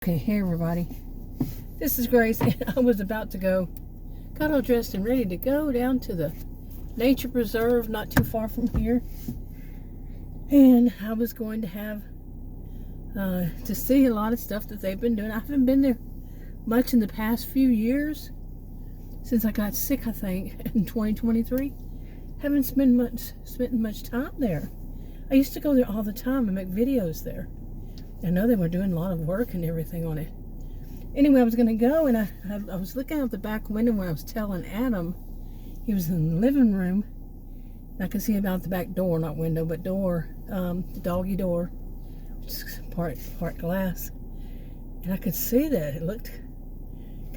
Okay, hey everybody. This is Grace, and I was about to got all dressed and ready to go down to the nature preserve not too far from here. And I was going to have to see a lot of stuff that they've been doing. I haven't been there much in the past few years since I got sick, I think, in 2023. Haven't spent much time there. I used to go there all the time and make videos there. I know they were doing a lot of work and everything on it. Anyway, I was going to go, and I was looking out the back window when I was telling Adam. He was in the living room, and I could see about the back door, not window, but door, the doggy door, which is part glass. And I could see that it looked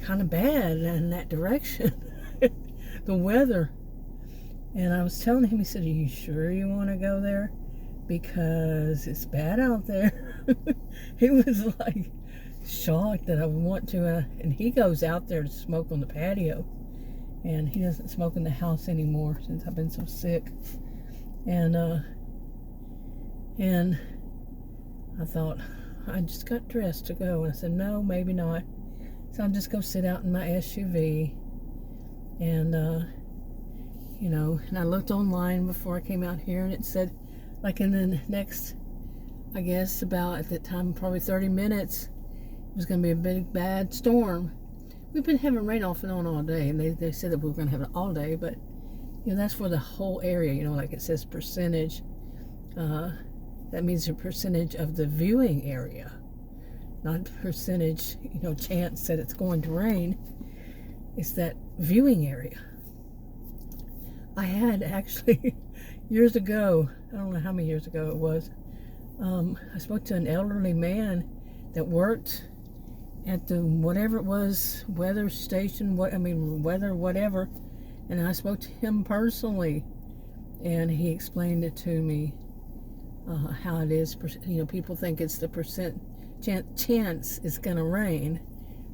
kind of bad in that direction, the weather. And I was telling him, he said, "Are you sure you want to go there? Because it's bad out there." He was like shocked that I would want to, and he goes out there to smoke on the patio, and he doesn't smoke in the house anymore since I've been so sick. And I thought, I just got dressed to go, and I said, no, maybe not. So I'll just go sit out in my SUV, and and I looked online before I came out here, and it said, like, in the next, I guess about at that time, probably 30 minutes, it was going to be a big bad storm. We've been having rain off and on all day, and they said that we were going to have it all day, but that's for the whole area. Like it says percentage. That means a percentage of the viewing area, not percentage, chance that it's going to rain. It's that viewing area. I had actually years ago, I don't know how many years ago it was, I spoke to an elderly man that worked at the whatever it was, weather station, weather whatever, and I spoke to him personally, and he explained it to me, how it is. People think it's the chance it's going to rain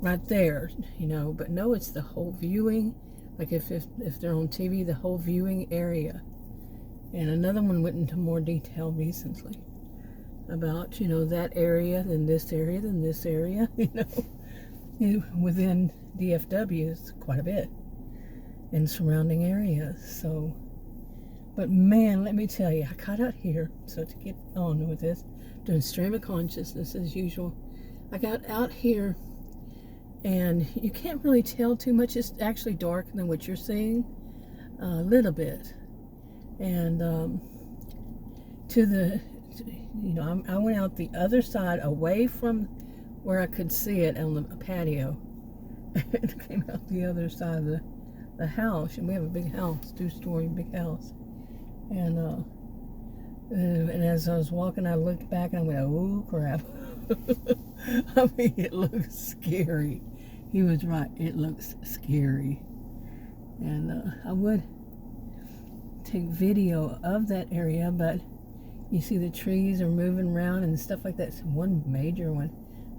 right there, but no, it's the whole viewing. Like if they're on TV, the whole viewing area. And another one went into more detail recently about, that area, then this area, then this area, within DFW is quite a bit, and surrounding areas. So, but man, let me tell you, I got out here, so to get on with this, doing stream of consciousness as usual, I got out here, and you can't really tell too much. It's actually darker than what you're seeing, a little bit. And I went out the other side, away from where I could see it on the patio. It came out the other side of the house, and we have a big house, 2-story big house. And as I was walking, I looked back and I went, oh crap. I mean, it looks scary. He was right, it looks scary. And I would take video of that area, but you see the trees are moving around and stuff like that. It's one major one,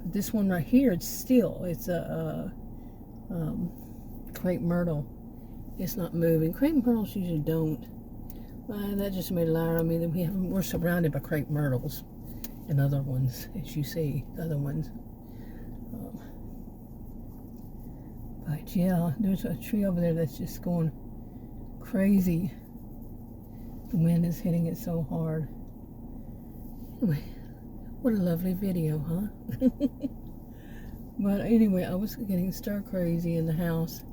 but this one right here, it's a crepe myrtle. It's not moving. Crepe myrtles usually don't. That just made a lie on me that we're surrounded by crepe myrtles and other ones, as you see, the other ones. But yeah, there's a tree over there that's just going crazy. The wind is hitting it so hard. Anyway, what a lovely video, huh? But anyway, I was getting stir crazy in the house.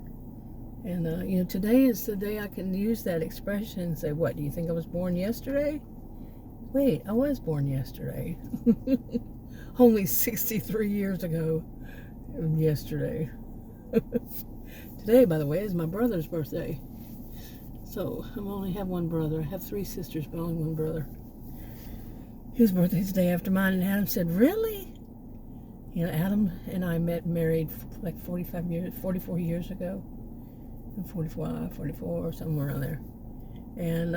And, today is the day I can use that expression and say, what, do you think I was born yesterday? Wait, I was born yesterday. Only 63 years ago yesterday. Today, by the way, is my brother's birthday. So, I only have one brother. I have 3 sisters, but only one brother. His birthday's the day after mine, and Adam said, really? Adam and I married like 44 years ago. 44, or somewhere around there. And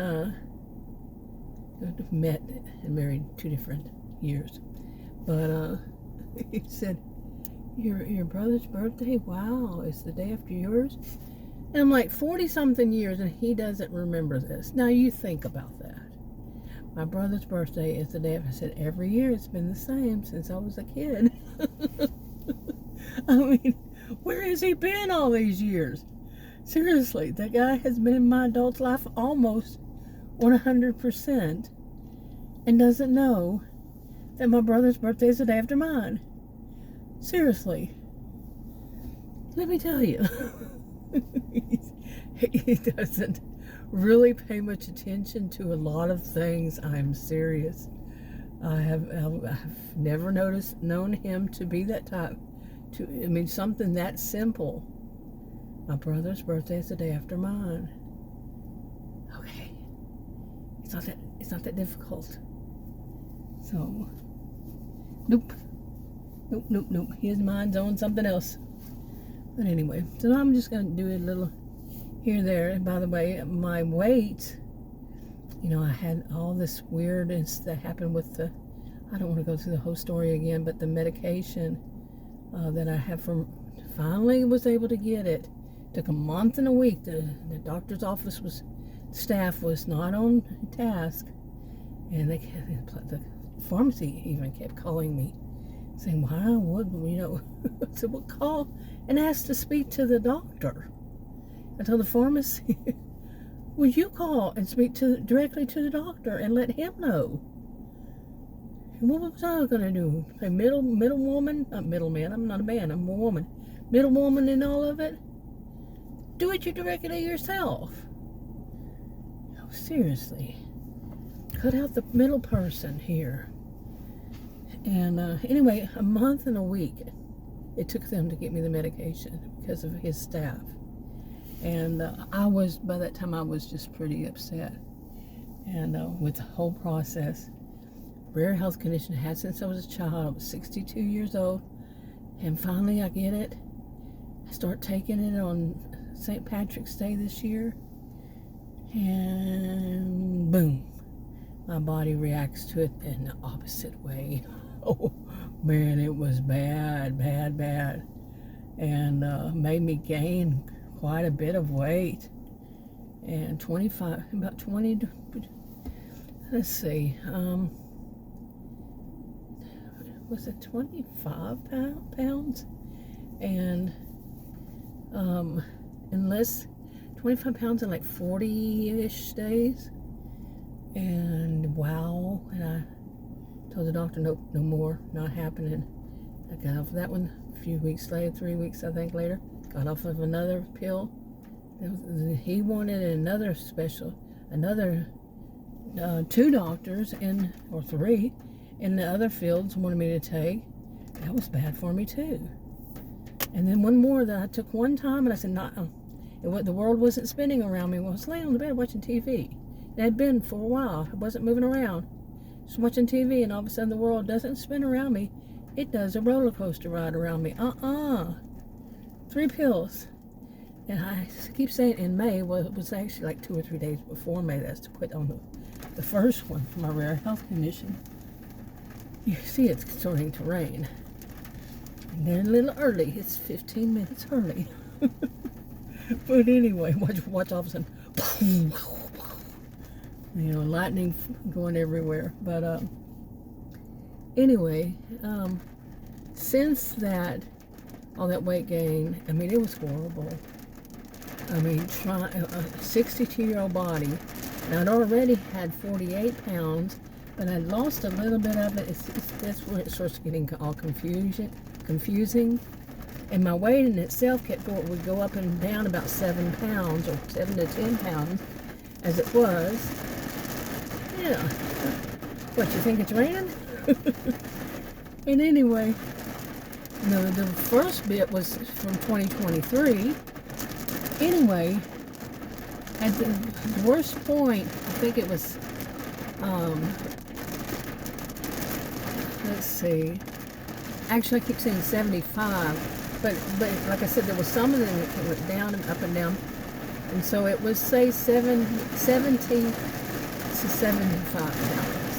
met and married 2 different years. But he said, your brother's birthday? Wow, it's the day after yours? And I'm like, 40-something years, and he doesn't remember this. Now, you think about that. My brother's birthday is the day, I said, every year it's been the same since I was a kid. I mean, where has he been all these years? Seriously, that guy has been in my adult life almost 100% and doesn't know that my brother's birthday is the day after mine. Seriously. Let me tell you, he doesn't really pay much attention to a lot of things. I'm serious. I've never known him to be that type. Something that simple. My brother's birthday is the day after mine. Okay, it's not that difficult. So, nope. His mind's on something else. But anyway, so I'm just gonna do a little here and there. And by the way, my weight, I had all this weirdness that happened with I don't want to go through the whole story again, but the medication that I have finally was able to get it. Took a month and a week. The doctor's office staff was not on task, and the pharmacy even kept calling me, saying, "Why would I said, "Well, call and ask to speak to the doctor." I told the pharmacy, "Would you call and speak directly to the doctor and let him know?" And what was I going to do? A middle woman? Not middleman. I'm not a man. I'm a woman. Middle woman in all of it? Do it directly yourself. Oh, seriously. Cut out the middle person here. And anyway, a month and a week it took them to get me the medication because of his staff. And by that time I was just pretty upset. And with the whole process, rare health condition I had since I was a child. I was 62 years old. And finally I get it. I start taking it on St. Patrick's Day this year. And boom, my body reacts to it in the opposite way. Oh man, it was bad. And made me gain quite a bit of weight. And 25, about 20, let's see, was it 25 pounds? And unless 25 pounds in like 40-ish days. And wow, and I told the doctor, nope, no more, not happening. I got off of that one a few weeks later, 3 weeks I think later, got off of another pill. He wanted another 2 doctors or 3 in the other fields wanted me to take. That was bad for me too. And then one more that I took one time, and I said, the world wasn't spinning around me. Well, I was laying on the bed watching TV. It had been for a while. I wasn't moving around. Just watching TV, and all of a sudden the world doesn't spin around me. It does a roller coaster ride around me. 3 pills. And I keep saying in May, well, it was actually like 2 or 3 days before May. That's to quit on the first one for my rare health condition. You see it's starting to rain. And they're a little early. It's 15 minutes early. But anyway, watch all of a sudden, lightning going everywhere. But anyway, since all that weight gain, it was horrible. A 62-year-old body, and I'd already had 48 pounds, but I'd lost a little bit of it. That's where it starts getting all confusing. And my weight in itself would go up and down about 7 pounds, or 7 to 10 pounds, as it was. Yeah. What, you think it's raining? And anyway, the first bit was from 2023. Anyway, at the worst point, I think it was, let's see, actually I keep saying 75, but like I said, there was some of them that went down and up and down, and so it was, say, 70 to 75 pounds.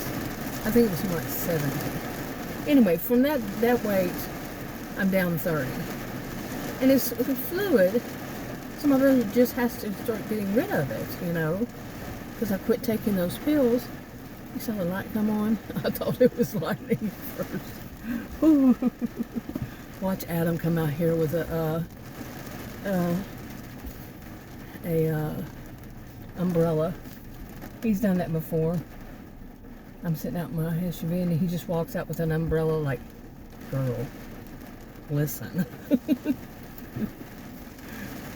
I think it was more like 70. Anyway, from that weight, I'm down 30. And it's fluid. Some of it just has to start getting rid of it, because I quit taking those pills. You saw the light come on? I thought it was lightning first. watch Adam come out here with a umbrella. He's done that before. I'm sitting out in my SUV and he just walks out with an umbrella like, girl, listen.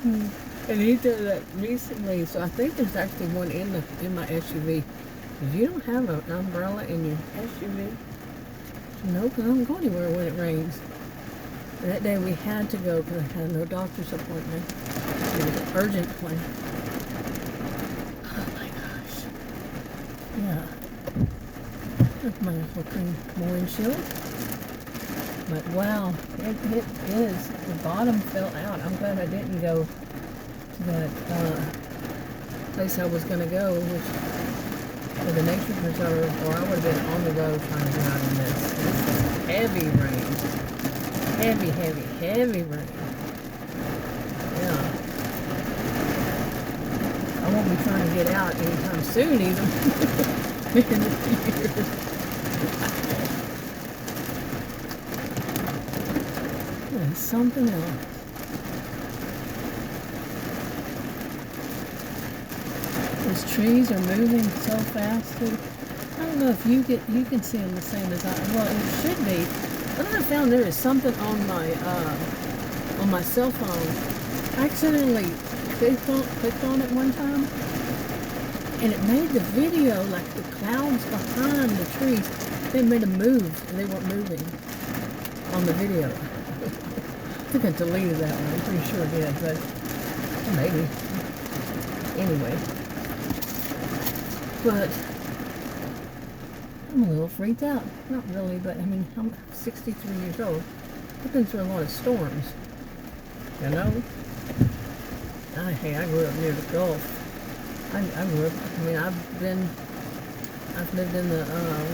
And he did that recently, so I think there's actually one in my SUV. If you don't have an umbrella in your SUV, no, because I don't go anywhere when it rains. And that day we had to go because I had no doctor's appointment. It was an urgent one. Oh my gosh. Yeah. Might as well clean more windshield. But wow, it is. The bottom fell out. I'm glad I didn't go to that place I was going to go, which for the nature preserve, or I would have been on the road trying to get out in this. This is heavy rain. Heavy, heavy, heavy rain. Yeah. I won't be trying to get out anytime soon either. In a few years. There's something else. These trees are moving so fast too. I don't know if you can see them the same as I. Well, it should be. But I found there is something on my cell phone. I accidentally clicked on it one time, and it made the video like the clouds behind the trees. They made them move, and they weren't moving on the video. I think I deleted that one. I'm pretty sure I did, but maybe. Anyway. But I'm a little freaked out. Not really, but I mean, I'm 63 years old. I've been through a lot of storms. You know? Hey, I grew up near the Gulf. I grew up, I mean, I've lived in the,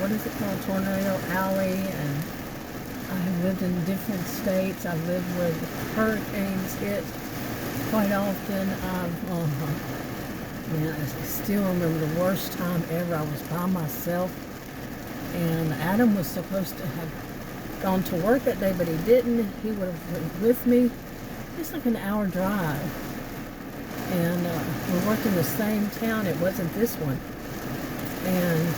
what is it called? Tornado Alley, and I've lived in different states. I've lived where the hurricanes hit quite often. Man, I still remember the worst time ever. I was by myself, and Adam was supposed to have gone to work that day, but he didn't. He would have went with me. It's like an hour drive, and we worked in the same town. It wasn't this one, and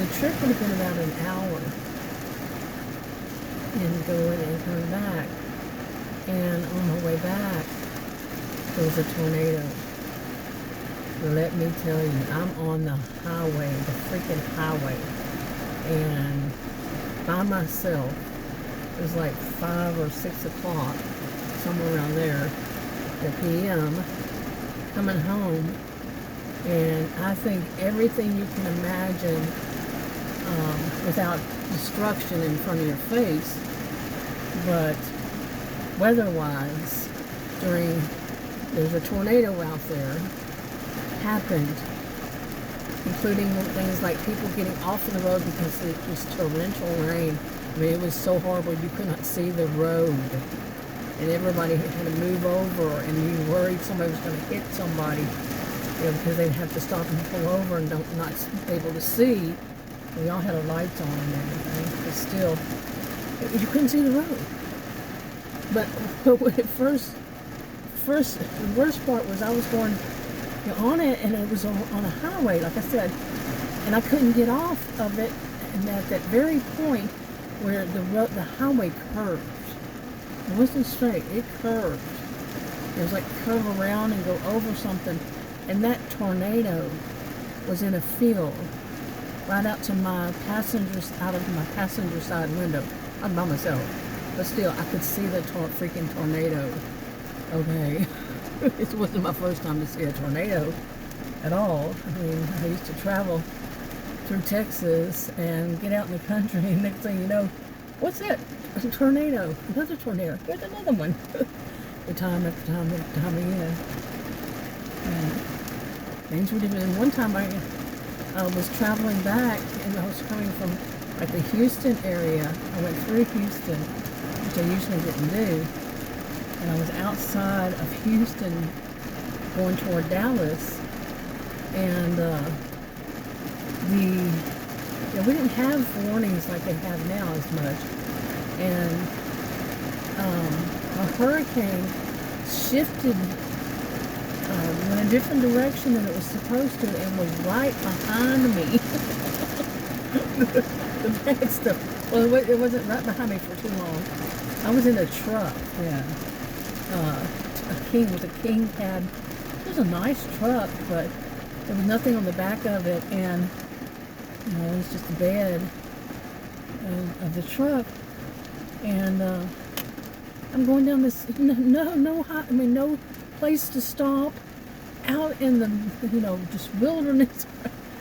the trip would have been about an hour, and going and coming back. And on the way back, there was a tornado. Let me tell you, I'm on the highway, the freaking highway, and by myself. It was like 5 or 6 o'clock, somewhere around there, at p.m., coming home, and I think everything you can imagine without destruction in front of your face, but weather-wise, there's a tornado out there, happened, including things like people getting off of the road because it was torrential rain. I mean, it was so horrible you could not see the road, and everybody had to move over, and you worried somebody was going to hit somebody, because they'd have to stop and pull over and not be able to see. We all had our lights on and everything, but still, you couldn't see the road. But when the worst part was I was going on it, and it was on a highway, like I said, and I couldn't get off of it, and at that very point where the highway curved, it wasn't straight, it curved. It was like curve around and go over something, and that tornado was in a field right out of my passenger side window. I'm by myself, but still I could see the freaking tornado. Okay. It wasn't my first time to see a tornado at all. I mean, I used to travel through Texas and get out in the country, and next thing you know, what's that? A tornado. Another tornado. Here's another one. Time after time after time again. And things were different. And one time I was traveling back, and I was coming from like the Houston area. I went through Houston, which I usually didn't do. And I was outside of Houston going toward Dallas, and we didn't have warnings like they have now as much. and a hurricane shifted, went a different direction than it was supposed to, and was right behind me. The bad stuff. Well, it wasn't right behind me for too long. I was in a truck, yeah. A king cab. It was a nice truck, but there was nothing on the back of it, and it was just the bed of the truck. And I'm going down this no place to stop, out in the just wilderness,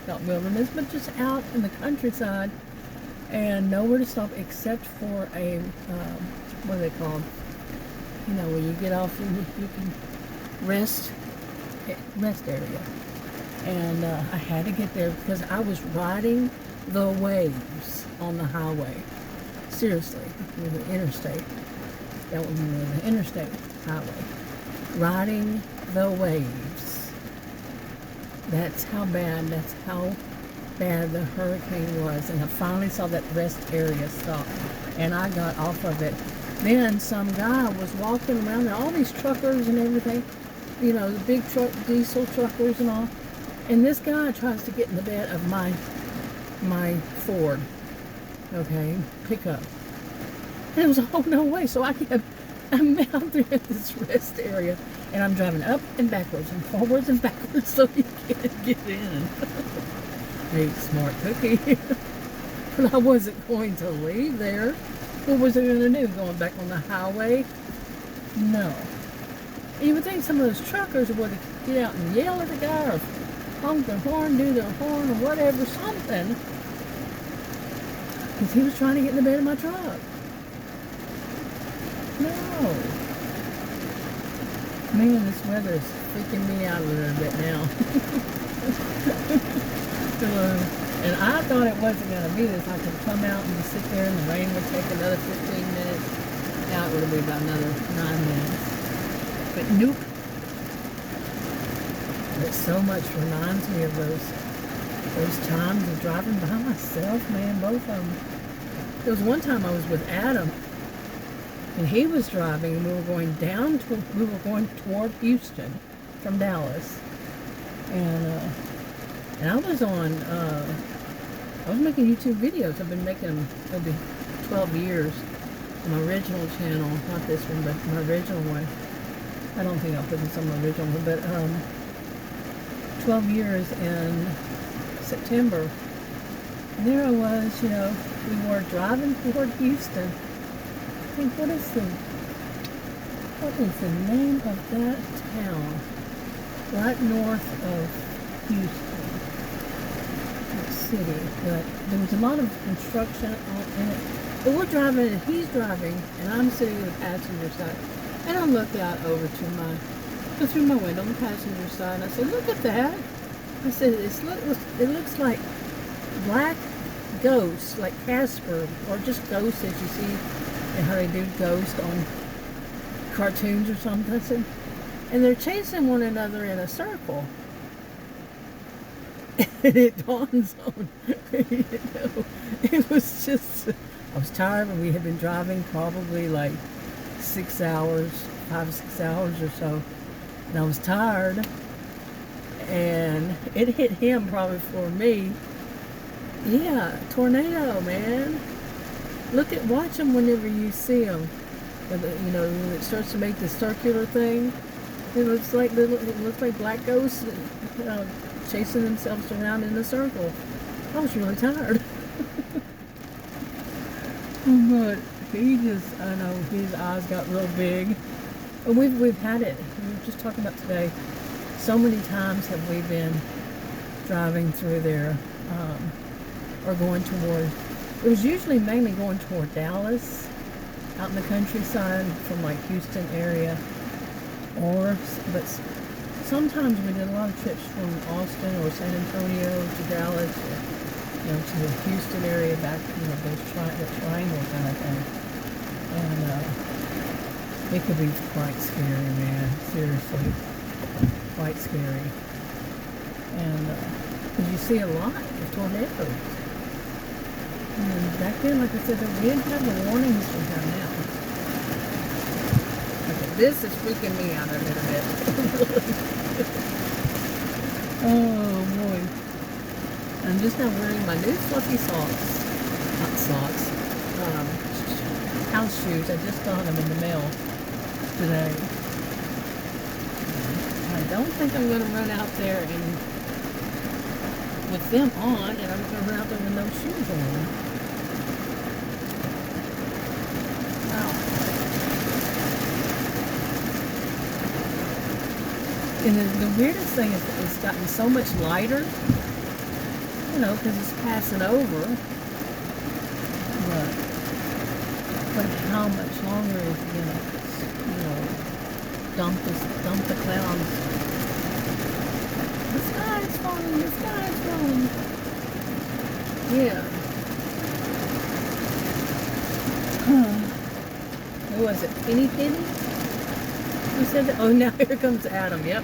not wilderness, but just out in the countryside, and nowhere to stop except for a what are they called? Where you get off and you can rest area. And I had to get there because I was riding the waves on the highway. Seriously, the interstate. That was the interstate highway. Riding the waves. That's how bad the hurricane was. And I finally saw that rest area stop. And I got off of it. Then some guy was walking around there, all these truckers and everything, the big truck, diesel truckers and all. And this guy tries to get in the bed of my Ford, pickup. And it was, oh, no way. So I'm out there at this rest area, and I'm driving up and backwards and forwards and backwards so he can't get in. Hey, smart cookie. But I wasn't going to leave there. What was I going to do? Going back on the highway? No. And you would think some of those truckers would get out and yell at the guy, or honk their horn, do their horn, or whatever, something. Because he was trying to get in the bed of my truck. No. Man, this weather is freaking me out a little bit now. And I thought it wasn't going to be this. I could come out and just sit there and the rain would take another 15 minutes. Now it would be about another 9 minutes. But nope. It so much reminds me of those times of driving by myself, man, both of them. There was one time I was with Adam, and he was driving, and we were going toward Houston from Dallas. And I was I was making YouTube videos. I've been making them, it'll be 12 years. My original channel, not this one, but my original one. I don't think I'll put this on my original one, but 12 years in September. And there I was, we were driving toward Houston. I think, what is the name of that town? Right north of Houston. City, but there was a lot of construction in it. But we're driving, and he's driving, and I'm sitting in the passenger side. And I looked out over to through my window on the passenger side, and I said, "Look at that!" I said, "It looks like black ghosts, like Casper, or just ghosts as you see, how they do ghosts on cartoons or something." I said, and they're chasing one another in a circle. And it dawns on me, it was just, I was tired, and we had been driving probably like 6 hours, 5 or 6 hours or so, and I was tired, and it hit him probably for me. Yeah, tornado, man. Watch them whenever you see them. When it starts to make the circular thing, it looks like black ghosts chasing themselves around in a circle. I was really tired. But he just, I know, his eyes got real big. And we've had it. We were just talking about today. So many times have we been driving through there, or going toward, it was usually mainly going toward Dallas, out in the countryside from like Houston area, but sometimes we did a lot of trips from Austin or San Antonio to Dallas, or, to the Houston area, back, the triangle kind of thing. And it could be quite scary, man. Seriously, quite scary. And because you see a lot of tornadoes. And back then, like I said, we didn't have the warnings we have now. Okay, this is freaking me out a little bit. Oh boy. I'm just now wearing my new fluffy socks. Not socks. House shoes. I just got them in the mail today. I don't think I'm going to run out there and with them on, and I'm going to run out there with no shoes on. Wow. And the weirdest thing is it's gotten so much lighter, you know, because it's passing over. But how much longer is it going to, you know, dump the clouds? The sky is falling, the sky is falling. Yeah. Who was it? Penny? Who said that? Oh, now here comes Adam. Yep.